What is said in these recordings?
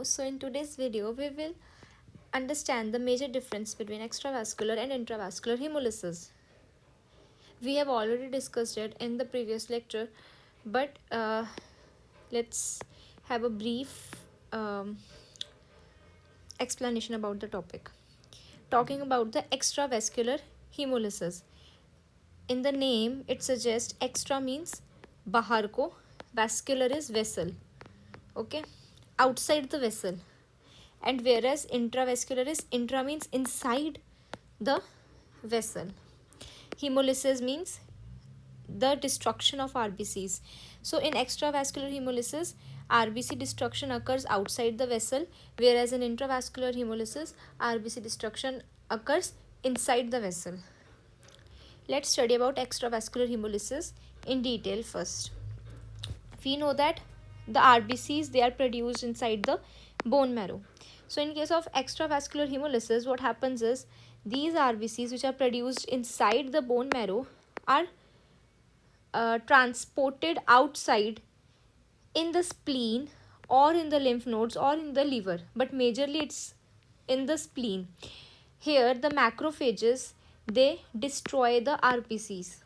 So in today's video, we will understand the major difference between extravascular and intravascular hemolysis. We have already discussed it in the previous lecture, but let's have a brief explanation about the topic. Talking about the extravascular hemolysis. In the name, it suggests extra means bahar ko, vascular is vessel, okay, outside the vessel. And whereas intravascular is, intra means inside the vessel. Hemolysis means the destruction of RBCs. So in extravascular hemolysis, RBC destruction occurs outside the vessel, whereas in intravascular hemolysis, RBC destruction occurs inside the vessel. Let's study about extravascular hemolysis in detail first. We know that the RBCs, they are produced inside the bone marrow. So in case of extravascular hemolysis, what happens is these RBCs which are produced inside the bone marrow are transported outside in the spleen or in the lymph nodes or in the liver, but majorly it's in the spleen. Here the macrophages, they destroy the RBCs.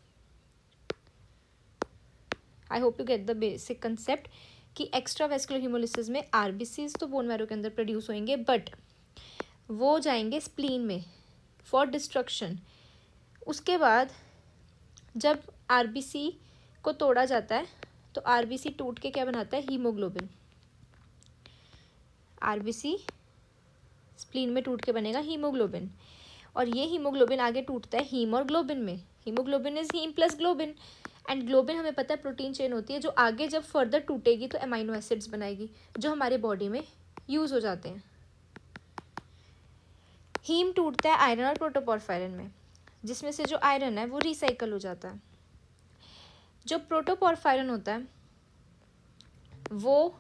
I hope you get the basic concept कि एक्स्ट्रावेस्कुलर haemolysis में RBCs तो bone marrow के अंदर produce होंगे, but वो जाएंगे spleen में for destruction. उसके बाद जब आरबीसी को तोड़ा जाता है तो आरबीसी टूट के क्या बनाता है, हीमोग्लोबिन. आरबीसी स्प्लीन में टूट के बनेगा हीमोग्लोबिन, और ये हीमोग्लोबिन आगे टूटता है हीम और ग्लोबिन में. Haemoglobin is haem plus globin, and globin हमें पता है प्रोटीन चेन होती है जो आगे जब फर्दर टूटेगी तो अमाइनो एसिड्स बनाएगी जो हमारे बॉडी में यूज हो जाते हैं. हीम टूटता है आयरन और प्रोटोपॉर्फायरिन में, जिसमें से जो आयरन है वो रिसाइकल हो जाता है. जो प्रोटोपॉर्फायरिन होता है वो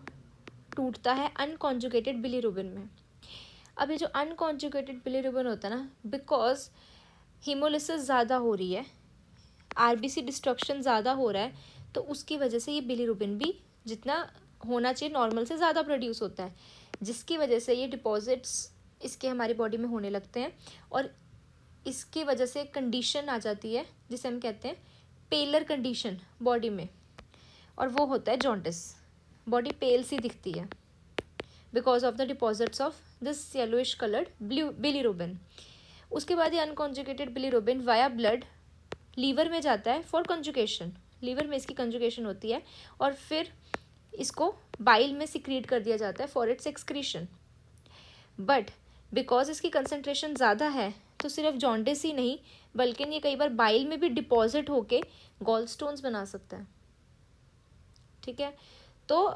टूटता है अनकॉन्जुगेटेड बिलीरुबिन में. अब ये जो अनकॉन्जुगेटेड बिलीरुबिन होता है ना, बिकॉज हीमोलिसिस ज़्यादा हो रही है, आरबीसी डिस्ट्रक्शन ज़्यादा हो रहा है, तो उसकी वजह से ये बिलीरुबिन भी जितना होना चाहिए नॉर्मल से ज़्यादा प्रोड्यूस होता है, जिसकी वजह से ये डिपॉजिट्स इसके हमारी बॉडी में होने लगते हैं, और इसकी वजह से कंडीशन आ जाती है जिसे हम कहते हैं पेलर कंडीशन बॉडी में, और वो होता है जॉन्डिस. बॉडी पेल सी दिखती है because of the deposits of this yellowish coloured bilirubin. उसके बाद ये unconjugated bilirubin via blood liver में जाता है फॉर कंजुगेशन. लीवर में इसकी कंजुगेशन होती है और फिर इसको बाइल में सिक्रीट कर दिया जाता है for its excretion. But because इसकी कंसनट्रेशन ज़्यादा है तो सिर्फ जॉन्डिस ही नहीं बल्कि ये कई बार बाइल में भी डिपॉजिट होके गॉल स्टोन्स बना सकता है. ठीक है, तो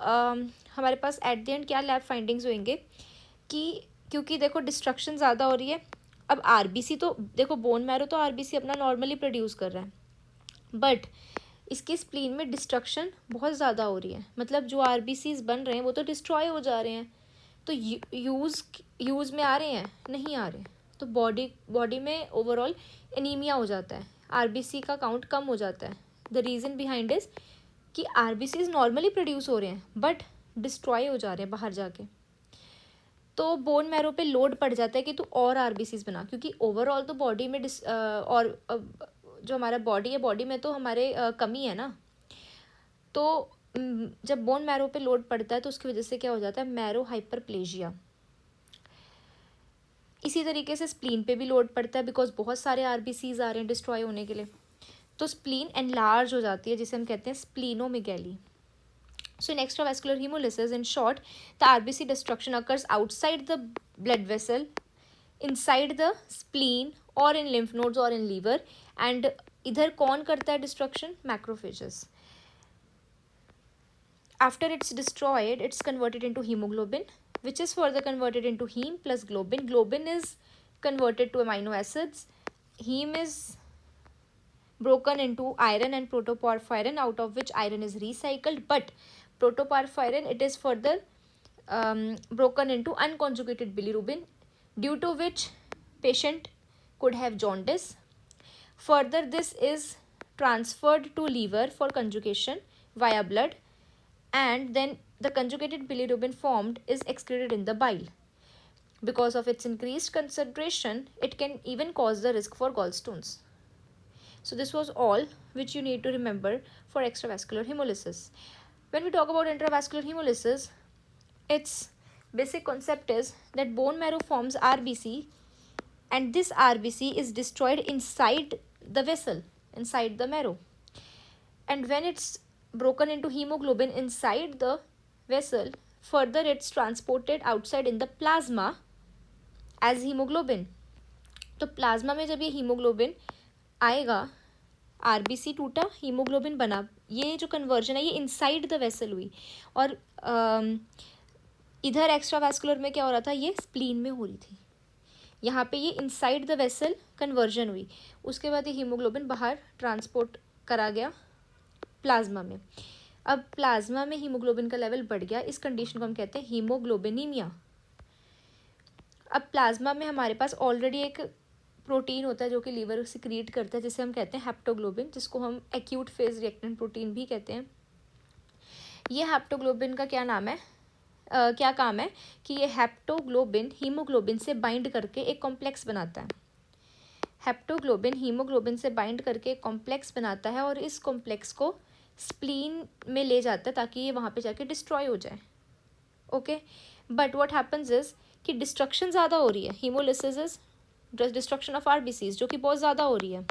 हमारे पास एट द एंड क्या लैब फाइंडिंग्स होंगे कि क्योंकि देखो डिस्ट्रक्शन ज़्यादा हो रही है. अब आरबीसी तो देखो बोन मैरो तो आरबीसी अपना नॉर्मली प्रोड्यूस कर रहा है, बट इसके स्प्लीन में डिस्ट्रक्शन बहुत ज़्यादा हो रही है. मतलब जो आरबीसीज बन रहे हैं वो तो डिस्ट्रॉय हो जा रहे हैं, तो यूज़ में आ रहे हैं नहीं आ रहे, तो बॉडी में ओवरऑल एनीमिया हो जाता है, आरबीसी का काउंट कम हो जाता है. द रीज़न बिहाइंड इज कि आरबीसीज नॉर्मली प्रोड्यूस हो रहे हैं बट डिस्ट्रॉय हो जा रहे हैं बाहर जाके, तो बोन मैरो पे लोड पड़ जाता है कि तू और आरबीसीज बना, क्योंकि ओवरऑल तो बॉडी में और जो हमारा बॉडी है, बॉडी में तो हमारे कमी है ना, तो जब बोन मैरो पे लोड पड़ता है तो उसकी वजह से क्या हो जाता है, मैरो हाइपरप्लेजिया. इसी तरीके से स्प्लीन पे भी लोड पड़ता है बिकॉज बहुत सारे आरबीसीज आ रहे हैं डिस्ट्रॉय होने के लिए, तो स्प्लीन एनलार्ज हो जाती है जिसे हम कहते हैं स्प्लीनोमेगैली. So in extravascular hemolysis, in short, the RBC destruction occurs outside the blood vessel, inside the spleen or in lymph nodes or in liver, and इधर कौन करता है destruction, macrophages. After it's destroyed, it's converted into hemoglobin, which is further converted into heme plus globin. Globin is converted to amino acids. Heme is broken into iron and protoporphyrin, out of which iron is recycled, but protoporphyrin, it is further broken into unconjugated bilirubin, due to which patient could have jaundice. Further, this is transferred to liver for conjugation via blood, and then the conjugated bilirubin formed is excreted in the bile. Because of its increased concentration, it can even cause the risk for gallstones. So this was all which you need to remember for extravascular hemolysis. When we talk about intravascular hemolysis, its basic concept is that bone marrow forms RBC, and this RBC is destroyed inside the vessel, inside the marrow. And when it's broken into hemoglobin inside the vessel, further it's transported outside in the plasma as hemoglobin. तो plasma में जब ये haemoglobin आएगा, RBC टूटा, haemoglobin बना, ये जो conversion है ये इनसाइड द वेसल हुई. और इधर एक्स्ट्रावैस्कुलर में क्या हो रहा था, ये स्प्लीन में हो रही थी. यहाँ पे ये इनसाइड द वेसल कन्वर्जन हुई. उसके बाद ये हीमोग्लोबिन बाहर ट्रांसपोर्ट करा गया प्लाज्मा में. अब प्लाज्मा में हीमोग्लोबिन का लेवल बढ़ गया, इस कंडीशन को हम कहते हैं हीमोग्लोबिनीमिया. अब प्लाज्मा में हमारे पास ऑलरेडी एक प्रोटीन होता है जो कि लीवर सिक्रीट करता है, जिसे हम कहते हैं हेप्टोग्लोबिन, जिसको हम एक्यूट फेज रिएक्टेंट प्रोटीन भी कहते हैं. ये हेप्टोग्लोबिन का क्या नाम है, क्या काम है कि ये हेप्टोग्लोबिन हीमोग्लोबिन से बाइंड करके एक कॉम्प्लेक्स बनाता है. हेप्टोग्लोबिन हीमोग्लोबिन से बाइंड करके एक कॉम्प्लेक्स बनाता है और इस कॉम्प्लेक्स को स्प्लीन में ले जाता है ताकि ये वहाँ पे जाके डिस्ट्रॉय हो जाए. Okay, but what happens is कि डिस्ट्रक्शन ज़्यादा हो रही है. Haemolysis is destruction of RBCs, जो कि बहुत ज़्यादा हो रही है.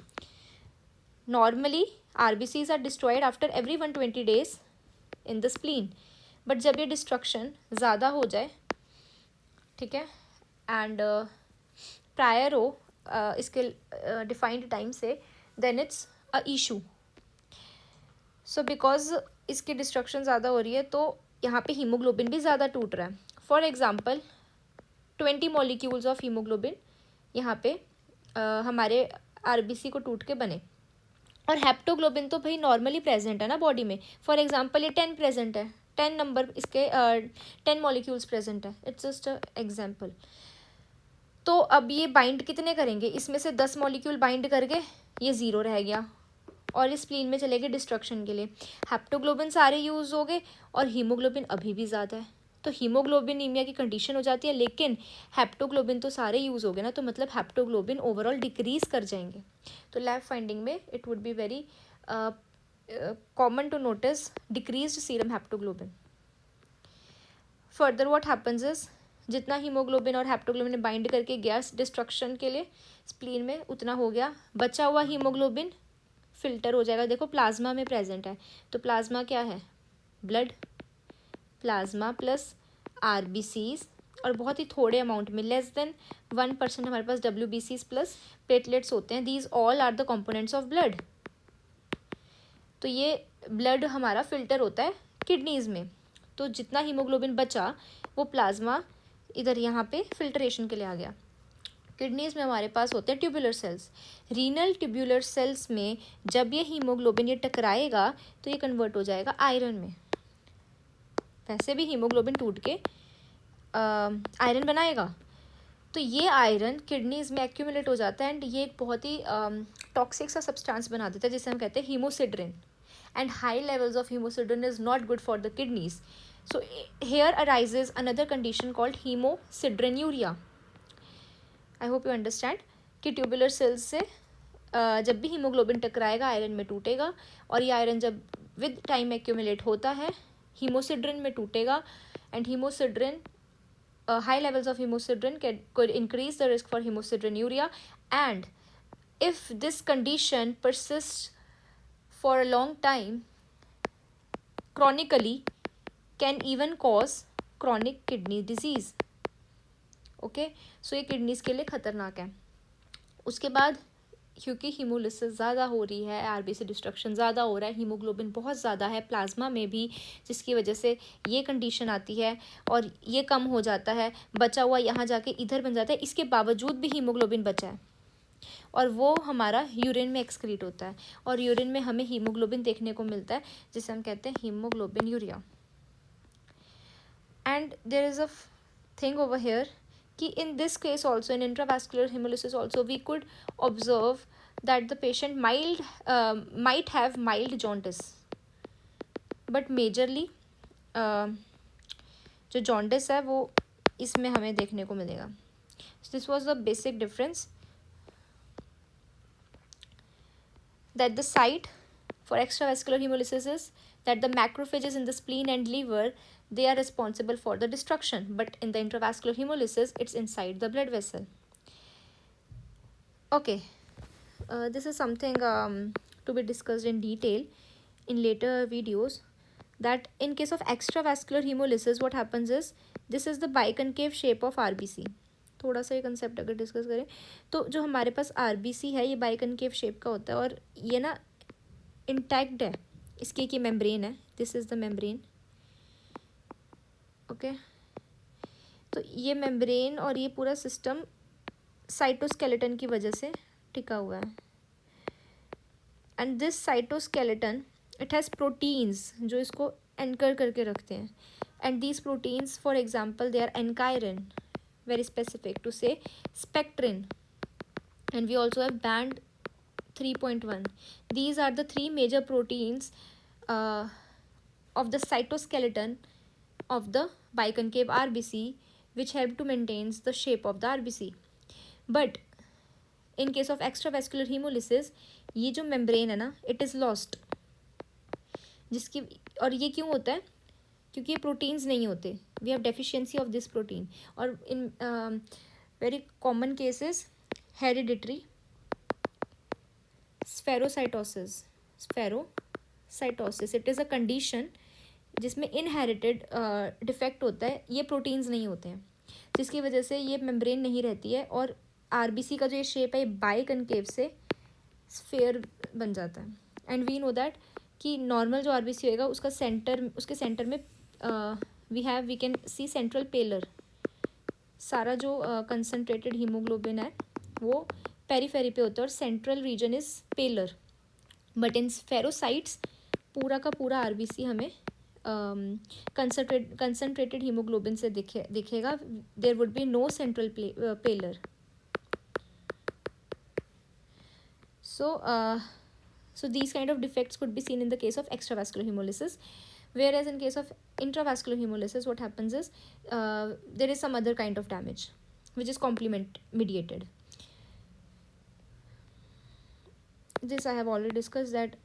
Normally RBCs are destroyed after every 120 days in the spleen, but जब ये डिस्ट्रक्शन ज़्यादा हो जाए, ठीक है, एंड प्रायर हो इसके डिफाइंड टाइम से, then it's a issue. So because इसकी डिस्ट्रक्शन ज़्यादा हो रही है तो यहाँ पे हीमोग्लोबिन भी ज़्यादा टूट रहा है. For example 20 molecules of haemoglobin यहाँ पे हमारे आरबीसी को टूट के बने. और हेप्टोग्लोबिन तो भाई नॉर्मली प्रेजेंट है ना बॉडी में. फॉर एग्जांपल ये 10 प्रेजेंट है, 10 नंबर इसके 10 मॉलिक्यूल्स प्रेजेंट है. It's just example. तो अब ये बाइंड कितने करेंगे, इसमें से 10 मॉलिक्यूल बाइंड करके ये 0 रह गया और इस स्प्लीन में चले गए डिस्ट्रक्शन के लिए. हेप्टोग्लोबिन सारे यूज़ हो गए और हीमोग्लोबिन अभी भी ज़्यादा है, तो हीमोग्लोबिनीमिया की कंडीशन हो जाती है. लेकिन हेप्टोग्लोबिन तो सारे यूज़ हो गए ना, तो मतलब हेप्टोग्लोबिन ओवरऑल डिक्रीज कर जाएंगे. तो लैब फाइंडिंग में it would be very common to notice decreased serum haptoglobin. Further what happens is, जितना हीमोग्लोबिन और हेप्टोग्लोबिन बाइंड करके गया डिस्ट्रक्शन के लिए स्प्लीन में, उतना हो गया. बचा हुआ हीमोग्लोबिन फिल्टर हो जाएगा. देखो प्लाज्मा में प्रेजेंट है, तो प्लाज्मा क्या है, ब्लड, प्लाज्मा प्लस आरबीसीज, और बहुत ही थोड़े अमाउंट में, लेस देन 1% हमारे पास डब्ल्यूबीसीज प्लस प्लेटलेट्स होते हैं. These all are the components of blood. तो ये ब्लड हमारा फिल्टर होता है किडनीज़ में. तो जितना हीमोग्लोबिन बचा वो प्लाज्मा इधर यहाँ पे फिल्ट्रेशन के लिए आ गया. किडनीज़ में हमारे पास होते हैं tubular cells. Renal tubular cells में जब ये हीमोग्लोबिन ये टकराएगा तो ये कन्वर्ट हो जाएगा आयरन में. वैसे भी हीमोग्लोबिन टूट के आयरन बनाएगा, तो ये आयरन किडनीज़ में एक्यूमुलेट हो जाता है एंड ये एक बहुत ही टॉक्सिक सा सब्सटेंस बना देता है जिसे हम कहते हैं haemosiderin. And high levels of haemosiderin is not good for the kidneys. So here arises another condition called haemosiderinuria. I hope you understand कि ट्यूबुलर सेल्स से जब भी हीमोग्लोबिन टकराएगा आयरन में टूटेगा, और ये आयरन जब विद टाइम एक्यूमुलेट होता है हीमोसिड्रिन में टूटेगा, and haemosiderin high levels of hemosiderin could increase the risk for hemosideриnuria, and if this condition persists for a long time, chronically can even cause chronic kidney disease. okay, so ये kidneys के लिए खतरनाक है. उसके बाद क्योंकि haemolysis ज़्यादा हो रही है, आरबीसी डिस्ट्रक्शन ज़्यादा हो रहा है, हीमोग्लोबिन बहुत ज़्यादा है प्लाज्मा में भी, जिसकी वजह से ये कंडीशन आती है और ये कम हो जाता है, बचा हुआ यहाँ जाके इधर बन जाता है. इसके बावजूद भी हीमोग्लोबिन बचा है और वो हमारा यूरिन में एक्सक्रीट होता है, और यूरिन में हमें हीमोग्लोबिन देखने को मिलता है जिसे हम कहते हैं haemoglobinuria. And there is a thing over here कि in this case also, in intravascular hemolysis also, we could observe that the patient might have mild jaundice, but majorly जो जॉन्डिस है वो इसमें हमें देखने को मिलेगा. This was the basic difference, that the site for extravascular hemolysis is that the macrophages in the spleen and liver, they are responsible for the destruction, but in the intravascular hemolysis it's inside the blood vessel. Okay, this is something to be discussed in detail in later videos, that in case of extravascular hemolysis what happens is, this is the biconcave shape of RBC. थोड़ा सा ये concept अगर discuss करें तो जो हमारे पास RBC है ये बाइकनकेव शेप का होता है और ये ना इंटैक्ट है, इसकी एक ये मेम्ब्रेन है, this is the membrane. Okay, तो ये मेम्ब्रेन और ये पूरा सिस्टम साइटोस्केलेटन की वजह से टिका हुआ है. And this cytoskeleton it has proteins जो इसको एंकर करके रखते हैं. And these proteins for example they are ankyrin, very specific to say spectrin, and we also have band 3.1. These are the three major proteins of the cytoskeleton of the biconcave RBC which help to maintain the shape of the RBC. But in case of extravascular hemolysis ये जो membrane है ना it is lost, जिसकी, और ये क्यों होता है, क्योंकि ये प्रोटीन्स नहीं होते, we have deficiency of this protein. और in very common cases hereditary spherocytosis, it is a condition जिसमें इनहेरिटेड डिफेक्ट होता है, ये प्रोटीन्स नहीं होते हैं, जिसकी वजह से ये मेम्ब्रेन नहीं रहती है और आरबीसी का जो ये शेप है ये बाइकनकेव से स्फेयर बन जाता है. एंड वी नो दैट कि नॉर्मल जो आरबीसी होएगा उसका सेंटर, उसके सेंटर में वी कैन सी सेंट्रल पेलर, सारा जो कंसनट्रेटेड हीमोग्लोबिन है वो पेरीफेरी पे होता है और central region is pallor. But in spherocytes पूरा का पूरा आरबीसी हमें कंसनट्रेटेड हीमोग्लोबिन से दिखेगा. There would be no central pallor. So these kind of defects could be seen in the case of extravascular hemolysis, whereas in case of intravascular hemolysis what happens is there is some other kind of damage which is complement mediated. This I have already discussed, that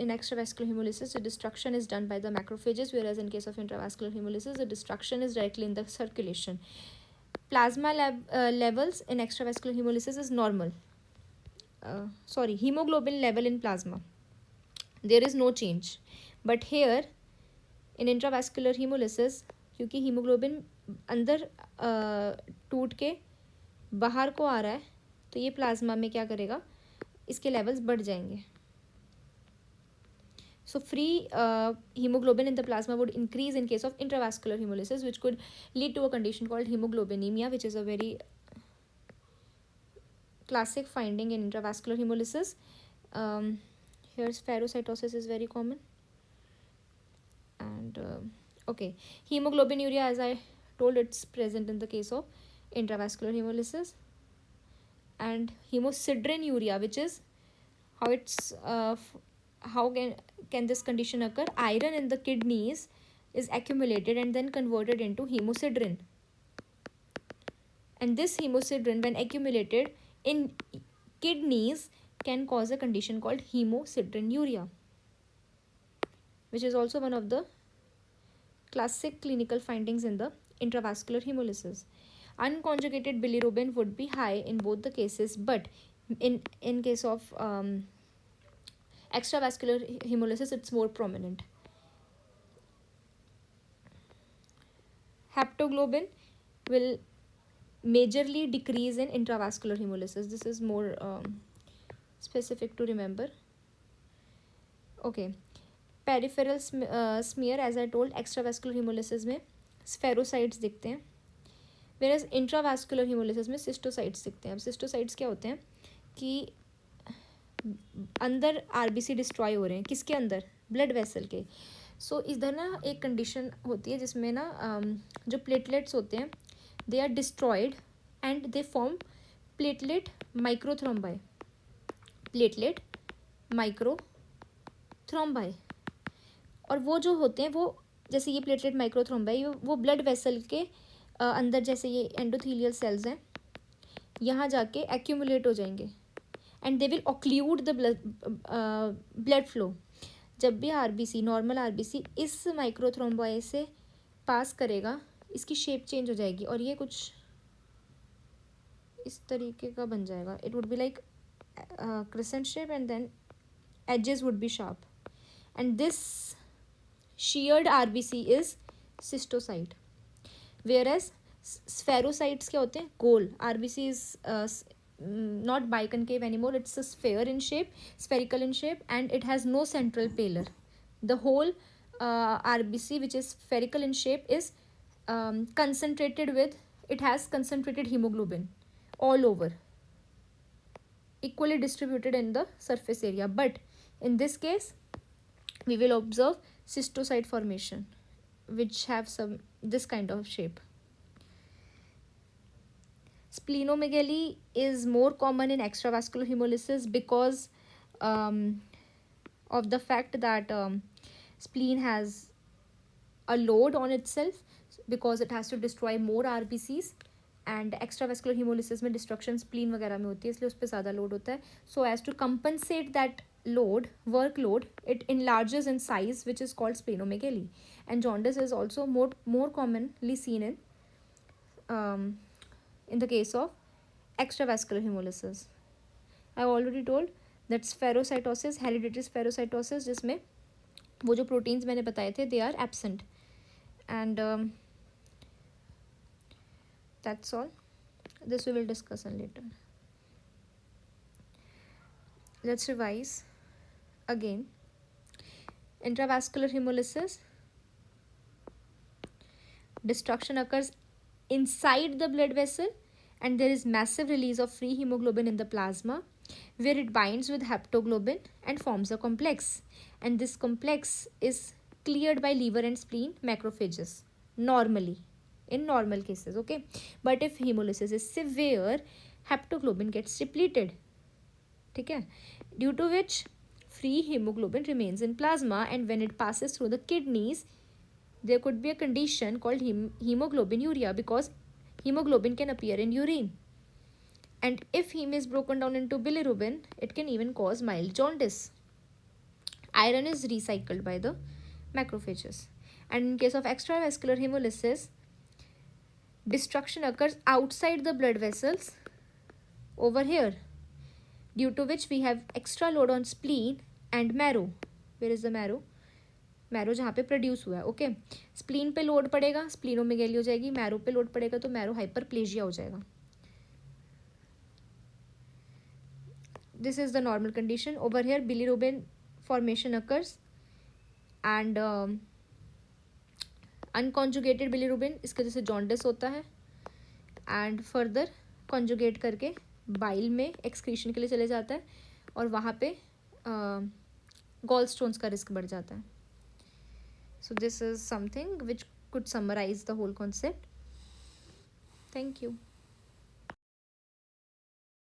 in extravascular hemolysis the destruction is done by the macrophages, whereas in case of intravascular hemolysis the destruction is directly in the circulation. Plasma levels in extravascular hemolysis is normal. Hemoglobin level in plasma, there is no change, but here in intravascular hemolysis क्योंकि haemoglobin अंदर टूट के बाहर को आ रहा है तो ये प्लाज्मा में क्या करेगा, इसके लेवल्स बढ़ जाएंगे. So free hemoglobin in the plasma would increase in case of intravascular hemolysis, which could lead to a condition called hemoglobinemia, which is a very classic finding in intravascular hemolysis. Here spherocytosis is very common. And hemoglobinuria, as I told, it's present in the case of intravascular hemolysis. And hemosideриnuria, which is how can this condition occur? Iron in the kidneys is accumulated and then converted into hemosiderin, and this hemosiderin when accumulated in kidneys can cause a condition called hemosideриnuria, which is also one of the classic clinical findings in the intravascular hemolysis. Unconjugated bilirubin would be high in both the cases, but in case of extravascular hemolysis it's more prominent. Haptoglobin will majorly decrease in intravascular hemolysis. This is more specific to remember. Okay, peripheral smear, as I told, extravascular hemolysis में spherocytes दिखते हैं, whereas intravascular hemolysis में cystocytes दिखते हैं. अब cystocytes क्या होते हैं कि अंदर आरबीसी डिस्ट्रॉय हो रहे हैं, किसके अंदर, ब्लड वेसल के. सो इधर ना एक कंडीशन होती है जिसमें ना जो प्लेटलेट्स होते हैं they are destroyed and they form platelet microthrombi. और वो जो होते हैं वो जैसे ये प्लेटलेट माइक्रोथ्रोम्बा है, वो ब्लड वेसल के अंदर, जैसे ये एंडोथीलियल सेल्स हैं, यहाँ जाके एक्यूमुलेट हो जाएंगे and they will occlude the blood flow. जब भी आरबीसी, नॉर्मल आरबीसी इस माइक्रोथ्रोम्बोई से पास करेगा, इसकी शेप चेंज हो जाएगी और ये कुछ इस तरीके का बन जाएगा. It would be like crescent shape and then edges would be sharp, and this sheared RBC is cystocyte, whereas spherocytes क्या होते हैं, गोल. RBC is not biconcave anymore, it's a sphere in shape, spherical in shape, and it has no central paler. The whole RBC, which is spherical in shape, is concentrated with, it has concentrated hemoglobin all over, equally distributed in the surface area. But in this case we will observe cystocyte formation which have some this kind of shape. Splenomegaly is more common in extravascular hemolysis because of the fact that spleen has a load on itself, because it has to destroy more RBCs, and extravascular haemolysis में destruction spleen वगैरह में होती है, इसलिए उस पर ज़्यादा load होता है. So as to compensate that load, workload, it enlarges in size, which is called splenomegaly. And jaundice is also more commonly seen in the case of extravascular hemolysis. I already told that spherocytosis, hereditary spherocytosis, जिसमें वो जो proteins मैंने बताए थे, they are absent. And that's all. This we will discuss on later. Let's revise again. Intravascular hemolysis, destruction occurs inside the blood vessel and there is massive release of free hemoglobin in the plasma, where it binds with haptoglobin and forms a complex, and this complex is cleared by liver and spleen macrophages normally, in normal cases. Okay, but if hemolysis is severe, haptoglobin gets depleted, okay, due to which free hemoglobin remains in plasma, and when it passes through the kidneys, there could be a condition called hemoglobinuria, because hemoglobin can appear in urine, and if heme is broken down into bilirubin, it can even cause mild jaundice. Iron is recycled by the macrophages, and in case of extravascular hemolysis, destruction occurs outside the blood vessels over here, due to which we have extra load on spleen and marrow. Where is the marrow? Marrow जहाँ पे produce हुआ है. Okay, spleen पे load पड़ेगा, स्प्लीनोमेगेली हो जाएगी. Marrow पे load पड़ेगा तो मैरो हाइपरप्लेजिया हो जाएगा. This is the normal condition. Over here bilirubin formation occurs and unconjugated bilirubin, इसके जैसे जॉन्डिस होता है, एंड फर्दर कॉन्जुगेट करके बाइल में एक्सक्रीशन के लिए चले जाता है और वहाँ पे गॉल स्टोन्स का रिस्क बढ़ जाता है. So this is something which could summarize the whole concept. Thank you.